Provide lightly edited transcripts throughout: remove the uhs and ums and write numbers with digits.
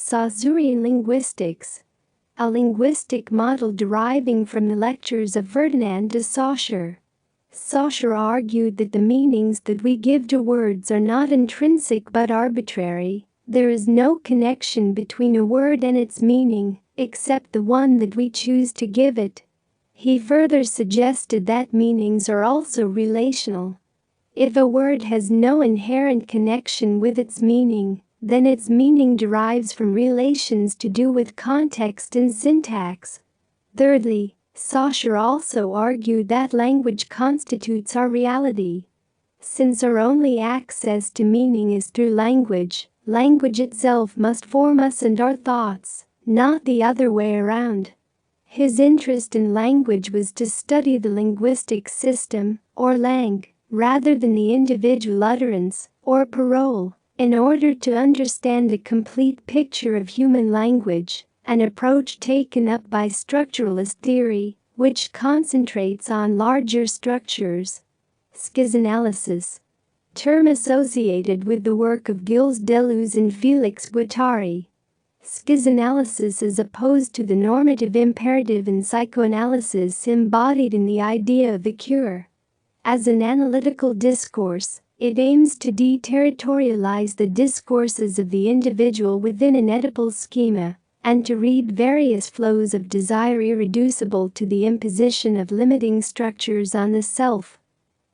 Saussurean Linguistics, a linguistic model deriving from the lectures of Ferdinand de Saussure. Saussure argued that the meanings that we give to words are not intrinsic but arbitrary. There is no connection between a word and its meaning, except the one that we choose to give it. He further suggested that meanings are also relational. If a word has no inherent connection with its meaning, then its meaning derives from relations to do with context and syntax. Thirdly, Saussure also argued that language constitutes our reality. Since our only access to meaning is through language, language itself must form us and our thoughts, not the other way around. His interest in language was to study the linguistic system, or lang, rather than the individual utterance, or parole, in order to understand the complete picture of human language, an approach taken up by structuralist theory, which concentrates on larger structures. Schizoanalysis, term associated with the work of Gilles Deleuze and Félix Guattari. Schizoanalysis is opposed to the normative imperative in psychoanalysis embodied in the idea of the cure. As an analytical discourse, it aims to deterritorialize the discourses of the individual within an Oedipal schema, and to read various flows of desire irreducible to the imposition of limiting structures on the self.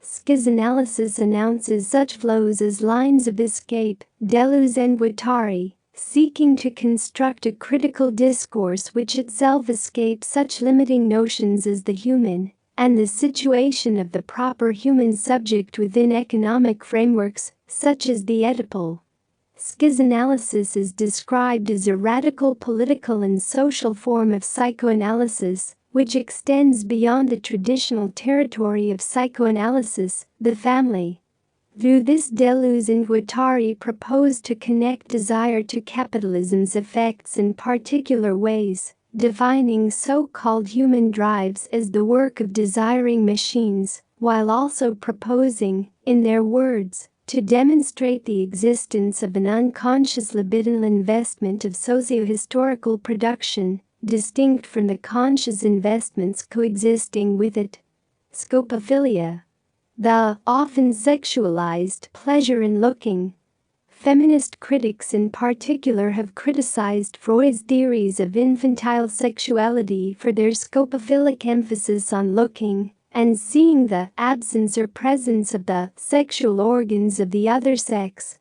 Schizoanalysis announces such flows as lines of escape, Deleuze and Guattari, seeking to construct a critical discourse which itself escapes such limiting notions as the human, and the situation of the proper human subject within economic frameworks, such as the Oedipal. Schizoanalysis is described as a radical political and social form of psychoanalysis, which extends beyond the traditional territory of psychoanalysis, the family. Through this, Deleuze and Guattari propose to connect desire to capitalism's effects in particular ways, defining so-called human drives as the work of desiring machines, while also proposing, in their words, to demonstrate the existence of an unconscious libidinal investment of socio-historical production, distinct from the conscious investments coexisting with it. Scopophilia, the often sexualized pleasure in looking. Feminist critics in particular have criticized Freud's theories of infantile sexuality for their scopophilic emphasis on looking and seeing the absence or presence of the sexual organs of the other sex.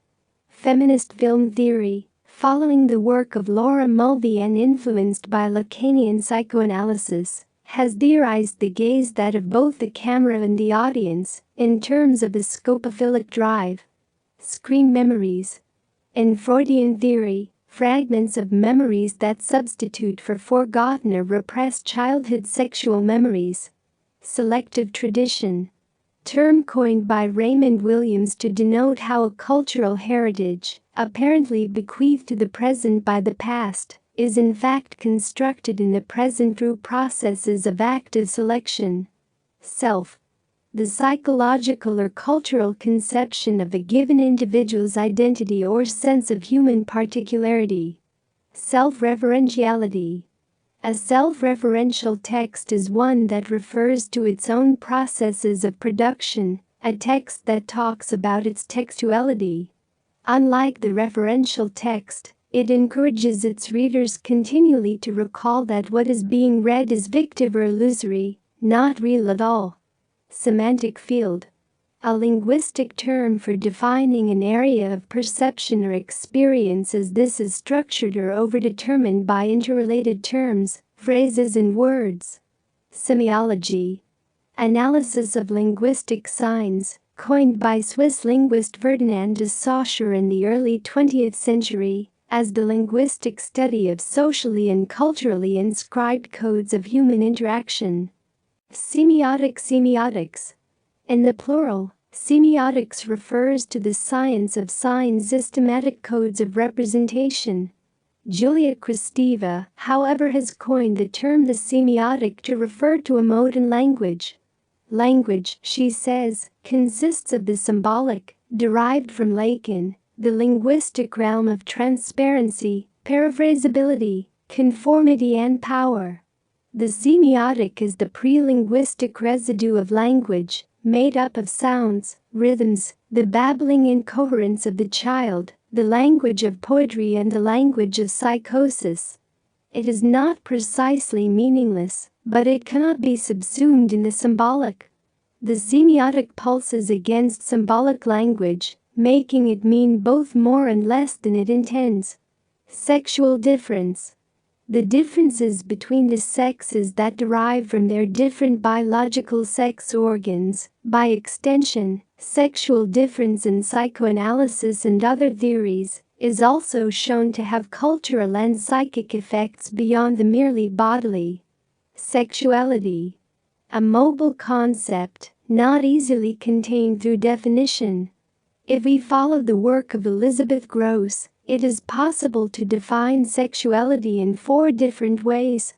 Feminist film theory, following the work of Laura Mulvey and influenced by Lacanian psychoanalysis, has theorized the gaze that of both the camera and the audience, in terms of a scopophilic drive. Screen memories. In Freudian theory, fragments of memories that substitute for forgotten or repressed childhood sexual memories. Selective tradition, term coined by Raymond Williams to denote how a cultural heritage, apparently bequeathed to the present by the past, is in fact constructed in the present through processes of active selection. Self, the psychological or cultural conception of a given individual's identity or sense of human particularity. Self-referentiality. A self-referential text is one that refers to its own processes of production, a text that talks about its textuality. Unlike the referential text, it encourages its readers continually to recall that what is being read is fictive or illusory, not real at all. Semantic field, a linguistic term for defining an area of perception or experience as this is structured or overdetermined by interrelated terms, phrases and words. Semiology, analysis of linguistic signs, coined by Swiss linguist Ferdinand de Saussure in the early 20th century, as the linguistic study of socially and culturally inscribed codes of human interaction. Semiotics. In the plural, semiotics refers to the science of signs, systematic codes of representation. Julia Kristeva, however, has coined the term the semiotic to refer to a mode in language. Language, she says, consists of the symbolic, derived from Lacan, the linguistic realm of transparency, Paraphrasability, conformity and power. The semiotic is the pre-linguistic residue of language, made up of sounds, rhythms, the babbling incoherence of the child, the language of poetry and the language of psychosis. It is not precisely meaningless, but it cannot be subsumed in the symbolic. The semiotic pulses against symbolic language, making it mean both more and less than it intends. Sexual difference. The differences between the sexes that derive from their different biological sex organs, by extension, sexual difference in psychoanalysis and other theories, is also shown to have cultural and psychic effects beyond the merely bodily. Sexuality. A mobile concept, not easily contained through definition. If we follow the work of Elizabeth Gross, it is possible to define sexuality in 4 different ways.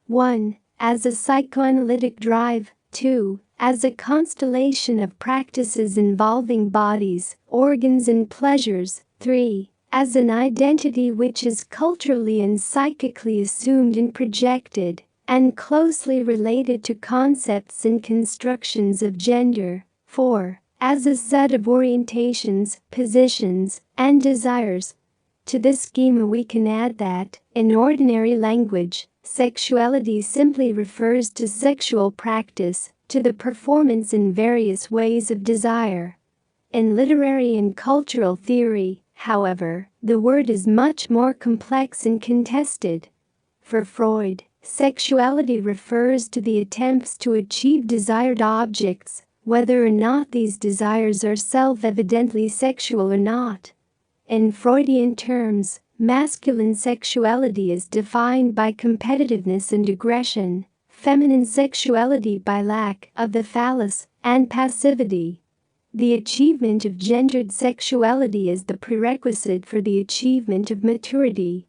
1. As a psychoanalytic drive. 2. As a constellation of practices involving bodies, organs and pleasures. 3. As an identity which is culturally and psychically assumed and projected, and closely related to concepts and constructions of gender. 4. As a set of orientations, positions, and desires. To this schema we can add that, in ordinary language, sexuality simply refers to sexual practice, to the performance in various ways of desire. In literary and cultural theory, however, the word is much more complex and contested. For Freud, sexuality refers to the attempts to achieve desired objects, whether or not these desires are self-evidently sexual or not. In Freudian terms, masculine sexuality is defined by competitiveness and aggression, feminine sexuality by lack of the phallus and passivity. The achievement of gendered sexuality is the prerequisite for the achievement of maturity.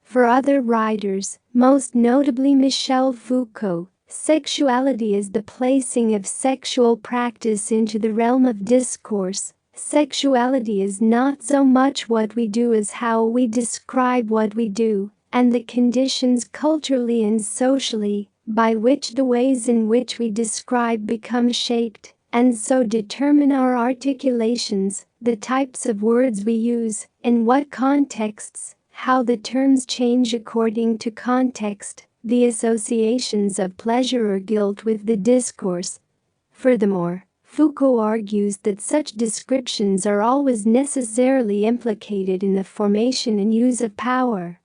For other writers, most notably Michel Foucault, sexuality is the placing of sexual practice into the realm of discourse. Sexuality is not so much what we do as how we describe what we do, and the conditions culturally and socially by which the ways in which we describe become shaped, and so determine our articulations, the types of words we use, in what contexts, how the terms change according to context, the associations of pleasure or guilt with the discourse. Furthermore, Foucault argues that such descriptions are always necessarily implicated in the formation and use of power.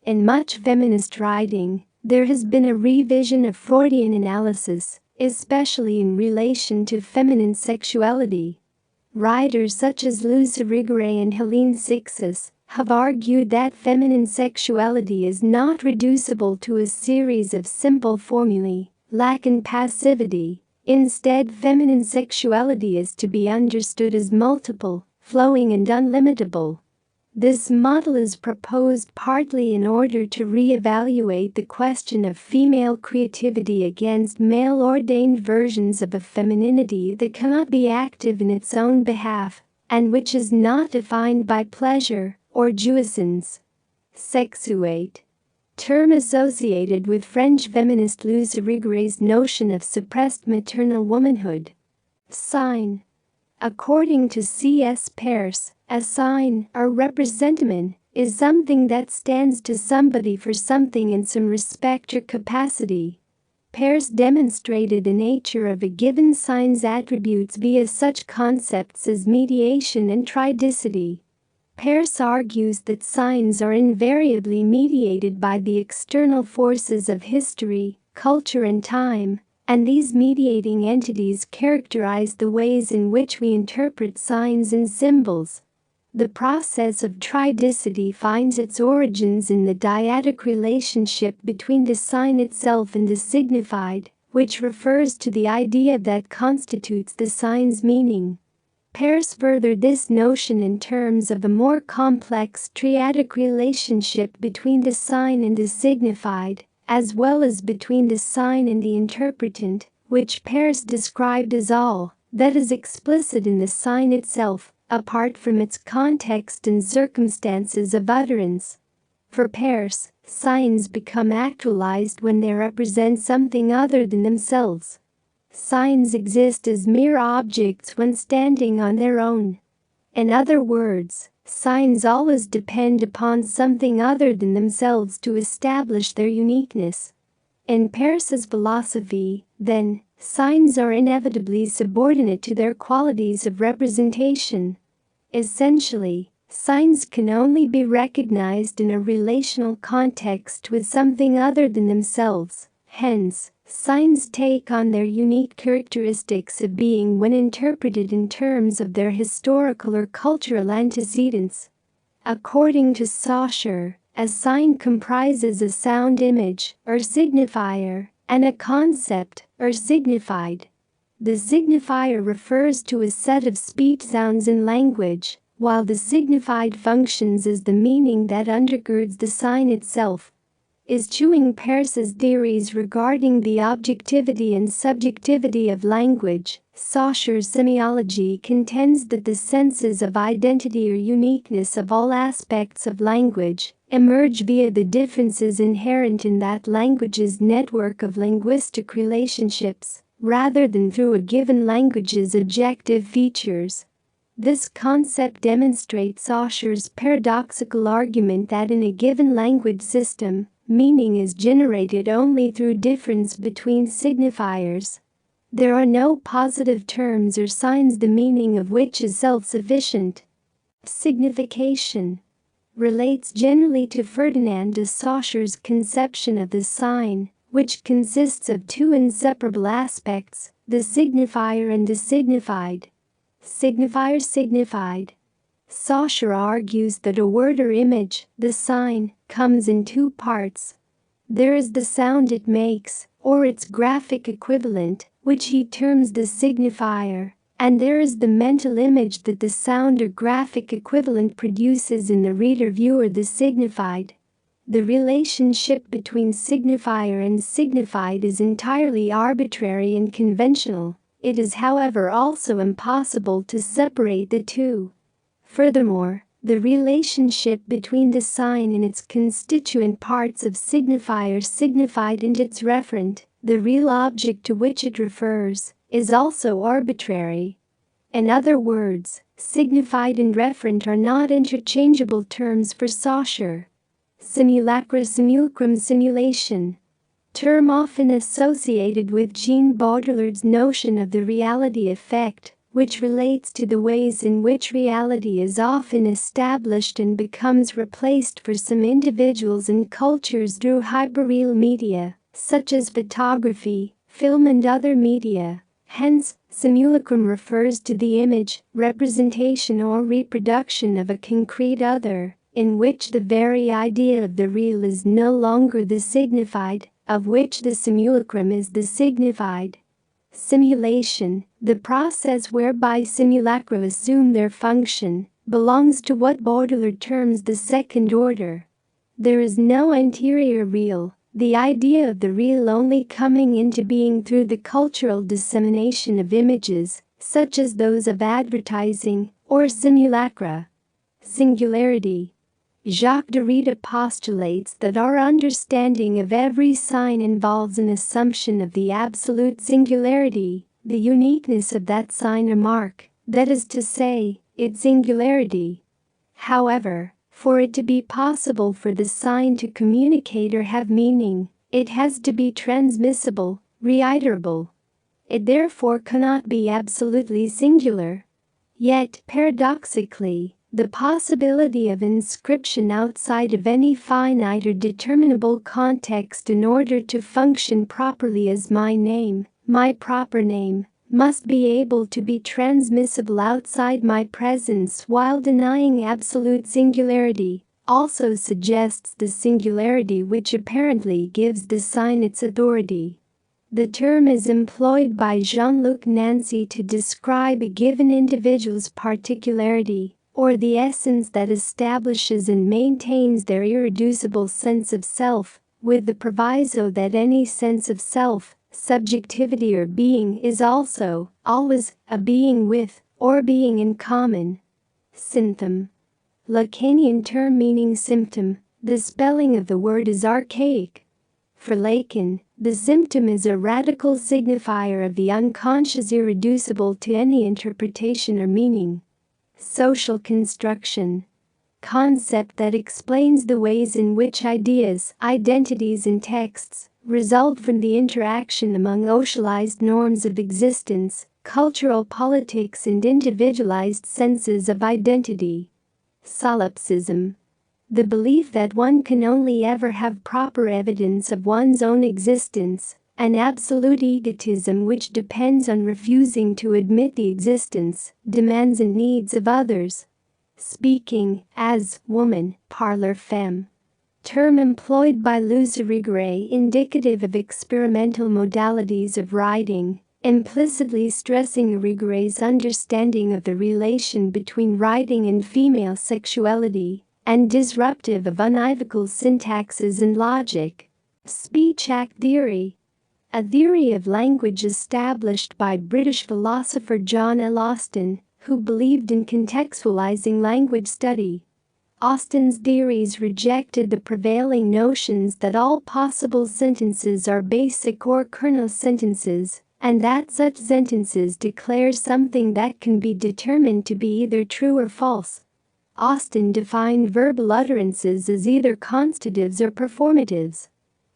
In much feminist writing, there has been a revision of Freudian analysis, especially in relation to feminine sexuality. Writers such as Luce Irigaray and Helene Sixus have argued that feminine sexuality is not reducible to a series of simple formulae, lack and passivity. Instead, feminine sexuality is to be understood as multiple, flowing and unlimitable. This model is proposed partly in order to re-evaluate the question of female creativity against male-ordained versions of a femininity that cannot be active in its own behalf, and which is not defined by pleasure or jouissance. Sexuate. Term associated with French feminist Luce Irigaray's notion of suppressed maternal womanhood. Sign. According to C.S. Peirce, a sign, or representamen, is something that stands to somebody for something in some respect or capacity. Peirce demonstrated the nature of a given sign's attributes via such concepts as mediation and tridicity. Peirce argues that signs are invariably mediated by the external forces of history, culture and time, and these mediating entities characterize the ways in which we interpret signs and symbols. The process of tridicity finds its origins in the dyadic relationship between the sign itself and the signified, which refers to the idea that constitutes the sign's meaning. Peirce furthered this notion in terms of a more complex triadic relationship between the sign and the signified, as well as between the sign and the interpretant, which Peirce described as all that is explicit in the sign itself, apart from its context and circumstances of utterance. For Peirce, signs become actualized when they represent something other than themselves. Signs exist as mere objects when standing on their own. In other words, signs always depend upon something other than themselves to establish their uniqueness. In Peirce's philosophy, then, signs are inevitably subordinate to their qualities of representation. Essentially, signs can only be recognized in a relational context with something other than themselves. Hence, signs take on their unique characteristics of being when interpreted in terms of their historical or cultural antecedents. According to Saussure, a sign comprises a sound image, or signifier, and a concept, or signified. The signifier refers to a set of speech sounds in language, while the signified functions as the meaning that undergirds the sign itself. Eschewing Peirce's theories regarding the objectivity and subjectivity of language, Saussure's Semiology contends that the senses of identity or uniqueness of all aspects of language emerge via the differences inherent in that language's network of linguistic relationships, rather than through a given language's objective features. This concept demonstrates Saussure's paradoxical argument that in a given language system, meaning is generated only through difference between signifiers. There are no positive terms or signs the meaning of which is self-sufficient. Signification relates generally to Ferdinand de Saussure's conception of the sign, which consists of two inseparable aspects, the signifier and the signified. Signifier signified. Saussure argues that a word or image, the sign, comes in two parts. There is the sound it makes, or its graphic equivalent, which he terms the signifier, and there is the mental image that the sound or graphic equivalent produces in the reader-viewer, the signified. The relationship between signifier and signified is entirely arbitrary and conventional. It is, however, also impossible to separate the two. Furthermore, the relationship between the sign and its constituent parts of signifier, signified, and its referent, the real object to which it refers, is also arbitrary. In other words, signified and referent are not interchangeable terms for Saussure. Simulacra, simulacrum, simulation. Term often associated with Jean Baudrillard's notion of the reality effect, which relates to the ways in which reality is often established and becomes replaced for some individuals and cultures through hyperreal media, such as photography, film, and other media. Hence, simulacrum refers to the image, representation, or reproduction of a concrete other, in which the very idea of the real is no longer the signified, of which the simulacrum is the signified. Simulation, the process whereby simulacra assume their function, belongs to what Baudrillard terms the second order. There is no anterior real, the idea of the real only coming into being through the cultural dissemination of images, such as those of advertising, or simulacra. Singularity. Jacques Derrida postulates that our understanding of every sign involves an assumption of the absolute singularity, the uniqueness of that sign or mark, that is to say, its singularity. However, for it to be possible for the sign to communicate or have meaning, it has to be transmissible, reiterable. It therefore cannot be absolutely singular. Yet, paradoxically, the possibility of inscription outside of any finite or determinable context in order to function properly as my name, my proper name, must be able to be transmissible outside my presence while denying absolute singularity, also suggests the singularity which apparently gives the sign its authority. The term is employed by Jean-Luc Nancy to describe a given individual's particularity, or the essence that establishes and maintains their irreducible sense of self, with the proviso that any sense of self, subjectivity, or being is also, always, a being with, or being in common. Synthome. Lacanian term meaning symptom, The spelling of the word is archaic. For Lacan, the symptom is a radical signifier of the unconscious irreducible to any interpretation or meaning. Social construction. Concept that explains the ways in which ideas, identities and texts result from the interaction among socialized norms of existence, cultural politics and individualized senses of identity. Solipsism. The belief that one can only ever have proper evidence of one's own existence, an absolute egotism which depends on refusing to admit the existence, demands and needs of others. Speaking as woman, parler-femme. Term employed by Louis-Rigaud indicative of experimental modalities of writing, implicitly stressing Rigaud's understanding of the relation between writing and female sexuality, and disruptive of unequivocal syntaxes and logic. Speech act theory. A theory of language established by British philosopher John L. Austin, who believed in contextualizing language study. Austin's theories rejected the prevailing notions that all possible sentences are basic or kernel sentences, and that such sentences declare something that can be determined to be either true or false. Austin defined verbal utterances as either constitutives or performatives.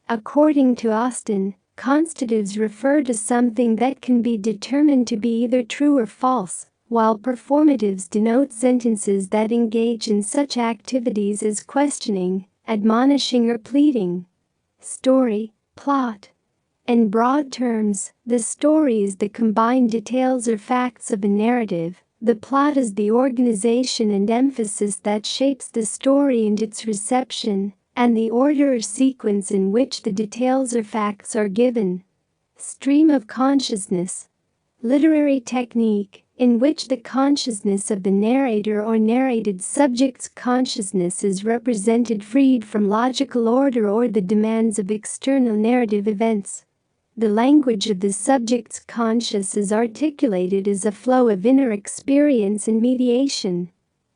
According to Austin, constitutives refer to something that can be determined to be either true or false, while performatives denote sentences that engage in such activities as questioning, admonishing or pleading. Story, plot. In broad terms, the story is the combined details or facts of a narrative. The plot is the organization and emphasis that shapes the story and its reception, and the order or sequence in which the details or facts are given. Stream of consciousness. Literary technique, in which the consciousness of the narrator or narrated subject's consciousness is represented freed from logical order or the demands of external narrative events. The language of the subject's conscious is articulated as a flow of inner experience and mediation.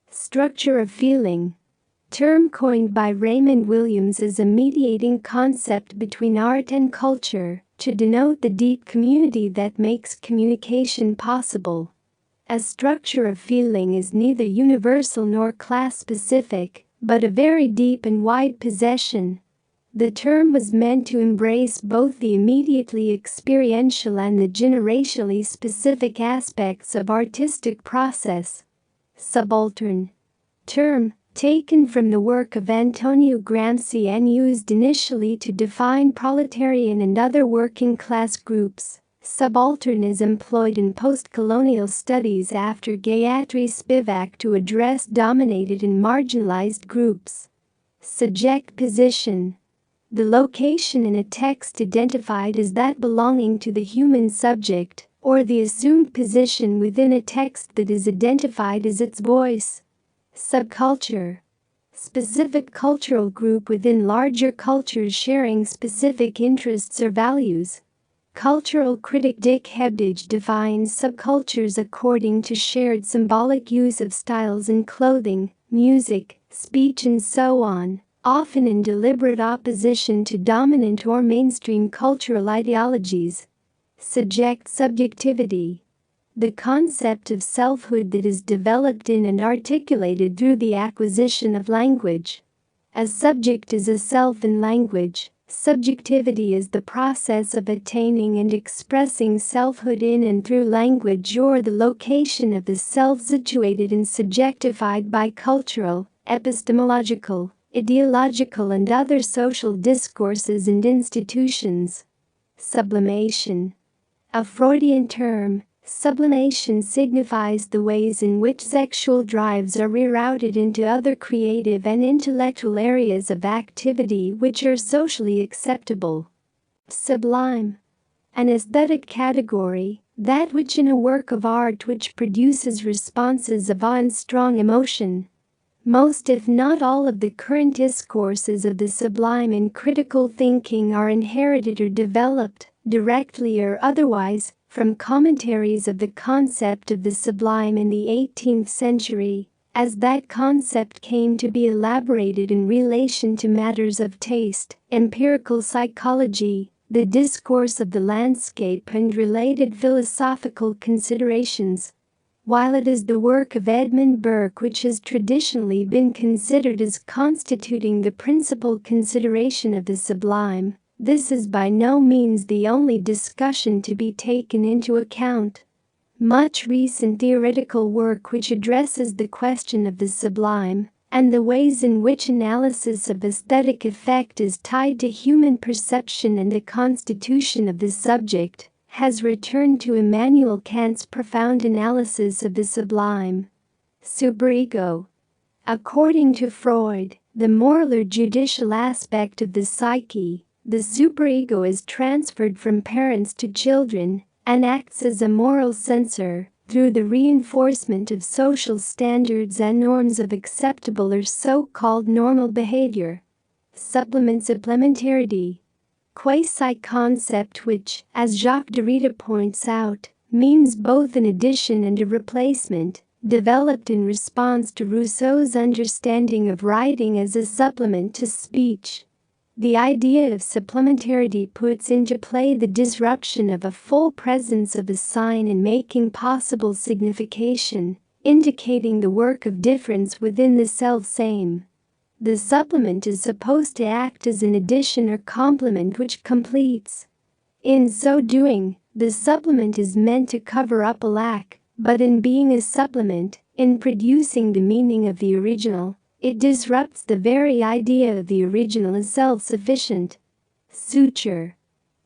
Structure of feeling. Term coined by Raymond Williams as a mediating concept between art and culture, to denote the deep community that makes communication possible. A structure of feeling is neither universal nor class-specific, but a very deep and wide possession. The term was meant to embrace both the immediately experiential and the generationally specific aspects of artistic process. Subaltern. Term, taken from the work of Antonio Gramsci and used initially to define proletarian and other working-class groups. Subaltern is employed in post-colonial studies after Gayatri Spivak to address dominated and marginalized groups. Subject position. The location in a text identified as that belonging to the human subject, or the assumed position within a text that is identified as its voice. Subculture. Specific cultural group within larger cultures sharing specific interests or values. Cultural critic Dick Hebdige defines subcultures according to shared symbolic use of styles in clothing, music, speech and so on, often in deliberate opposition to dominant or mainstream cultural ideologies. Subjectivity. The concept of selfhood that is developed in and articulated through the acquisition of language. A subject is a self in language. Subjectivity is the process of attaining and expressing selfhood in and through language or the location of the self situated and subjectified by cultural, epistemological, ideological and other social discourses and institutions. Sublimation. A Freudian term, sublimation signifies the ways in which sexual drives are rerouted into other creative and intellectual areas of activity which are socially acceptable. Sublime. An aesthetic category, that which in a work of art which produces responses of awe and strong emotion. Most if not all of the current discourses of the sublime in critical thinking are inherited or developed, directly or otherwise, from commentaries of the concept of the sublime in the 18th century, as that concept came to be elaborated in relation to matters of taste, empirical psychology, the discourse of the landscape and related philosophical considerations. While it is the work of Edmund Burke which has traditionally been considered as constituting the principal consideration of the sublime, this is by no means the only discussion to be taken into account. Much recent theoretical work which addresses the question of the sublime and the ways in which analysis of aesthetic effect is tied to human perception and the constitution of the subject has returned to Immanuel Kant's profound analysis of the sublime. Superego. According to Freud, the moral or judicial aspect of the psyche, the superego is transferred from parents to children and acts as a moral censor through the reinforcement of social standards and norms of acceptable or so-called normal behavior. Supplementarity. Quasi-concept which, as Jacques Derrida points out, means both an addition and a replacement, developed in response to Rousseau's understanding of writing as a supplement to speech. The idea of supplementarity puts into play the disruption of a full presence of a sign in making possible signification, indicating the work of difference within the self-same. The supplement is supposed to act as an addition or complement which completes. In so doing, the supplement is meant to cover up a lack, but in being a supplement, in producing the meaning of the original, it disrupts the very idea of the original as self-sufficient. Suture.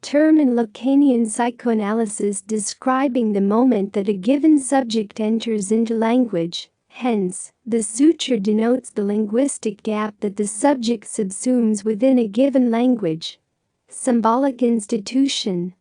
Term in Lacanian psychoanalysis describing the moment that a given subject enters into language. Hence, the suture denotes the linguistic gap that the subject subsumes within a given language. Symbolic institution.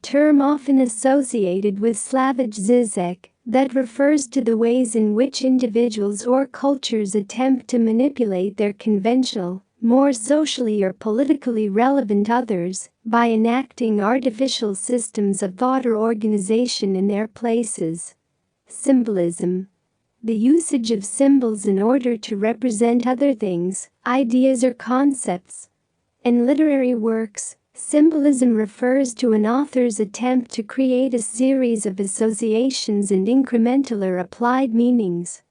Term often associated with Slavoj Zizek that refers to the ways in which individuals or cultures attempt to manipulate their conventional, more socially or politically relevant others by enacting artificial systems of thought or organization in their places. Symbolism. The usage of symbols in order to represent other things, ideas or concepts. In literary works, symbolism refers to an author's attempt to create a series of associations and incremental or applied meanings.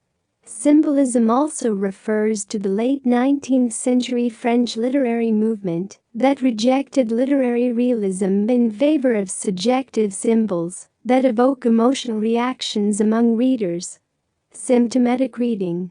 Symbolism also refers to the late 19th century French literary movement that rejected literary realism in favor of subjective symbols that evoke emotional reactions among readers. Symptomatic reading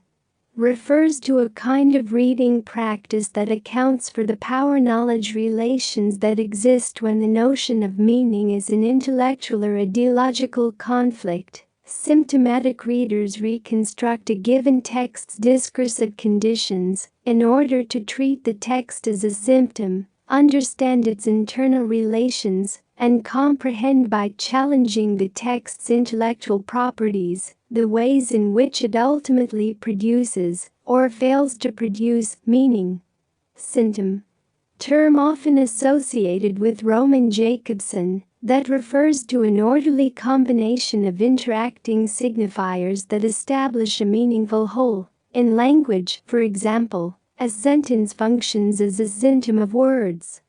refers to a kind of reading practice that accounts for the power-knowledge relations that exist when the notion of meaning is in intellectual or ideological conflict. Symptomatic readers reconstruct a given text's discursive conditions in order to treat the text as a symptom, understand its internal relations, and comprehend by challenging the text's intellectual properties the ways in which it ultimately produces, or fails to produce, meaning. Sinthome. Term often associated with Roman Jacobson that refers to an orderly combination of interacting signifiers that establish a meaningful whole. In language, for example, a sentence functions as a syntome of words.